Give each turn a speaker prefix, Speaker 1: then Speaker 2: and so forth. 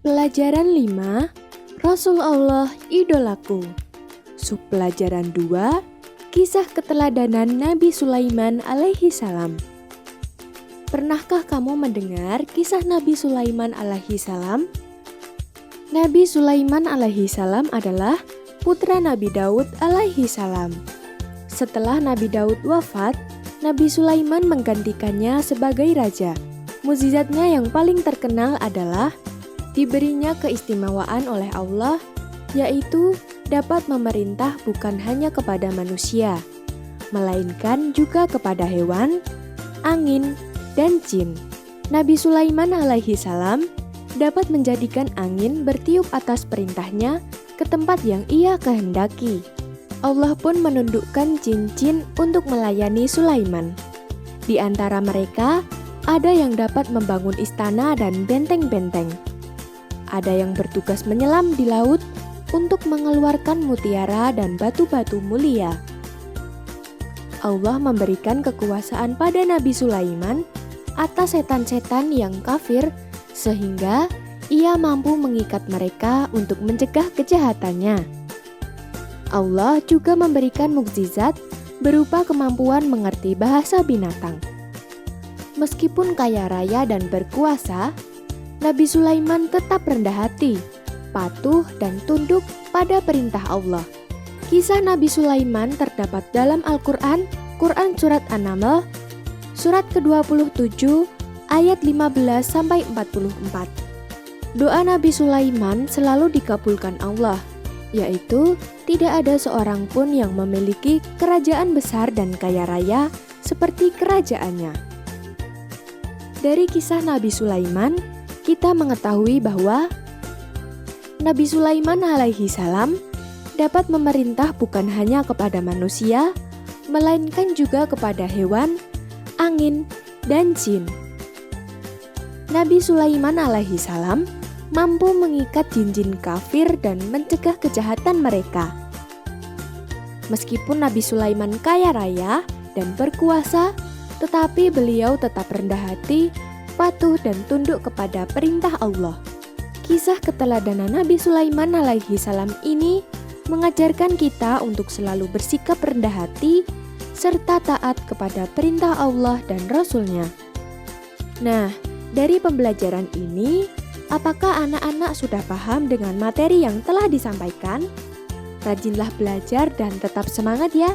Speaker 1: Pelajaran 5, Rasul Allah idolaku. Subpelajaran 2, Kisah keteladanan Nabi Sulaiman alaihi salam. Pernahkah kamu mendengar kisah Nabi Sulaiman alaihi salam? Nabi Sulaiman alaihi salam adalah putra Nabi Daud alaihi salam. Setelah Nabi Daud wafat, Nabi Sulaiman menggantikannya sebagai raja. Mukjizatnya yang paling terkenal adalah diberinya keistimewaan oleh Allah, yaitu dapat memerintah bukan hanya kepada manusia, melainkan juga kepada hewan, angin, dan jin. Nabi Sulaiman alaihi salam dapat menjadikan angin bertiup atas perintahnya ke tempat yang ia kehendaki. Allah pun menundukkan jin-jin untuk melayani Sulaiman. Di antara mereka, ada yang dapat membangun istana dan benteng-benteng. Ada yang bertugas menyelam di laut untuk mengeluarkan mutiara dan batu-batu mulia. Allah memberikan kekuasaan pada Nabi Sulaiman atas setan-setan yang kafir sehingga ia mampu mengikat mereka untuk mencegah kejahatannya. Allah juga memberikan mukjizat berupa kemampuan mengerti bahasa binatang. Meskipun kaya raya dan berkuasa, Nabi Sulaiman tetap rendah hati, patuh dan tunduk pada perintah Allah. Kisah Nabi Sulaiman terdapat dalam Al-Quran, Quran Surat An-Naml, Surat ke-27, ayat 15-44. Doa Nabi Sulaiman selalu dikabulkan Allah, yaitu tidak ada seorang pun yang memiliki kerajaan besar dan kaya raya seperti kerajaannya. Dari kisah Nabi Sulaiman, kita mengetahui bahwa Nabi Sulaiman alaihi salam dapat memerintah bukan hanya kepada manusia, melainkan juga kepada hewan, angin, dan jin. Nabi Sulaiman alaihi salam mampu mengikat jin-jin kafir dan mencegah kejahatan mereka. Meskipun Nabi Sulaiman kaya raya dan berkuasa, tetapi beliau tetap rendah hati, patuh dan tunduk kepada perintah Allah. Kisah keteladanan Nabi Sulaiman alaihi salam ini mengajarkan kita untuk selalu bersikap rendah hati serta taat kepada perintah Allah dan Rasul-Nya. Nah, dari pembelajaran ini, apakah anak-anak sudah paham dengan materi yang telah disampaikan? Rajinlah belajar dan tetap semangat ya!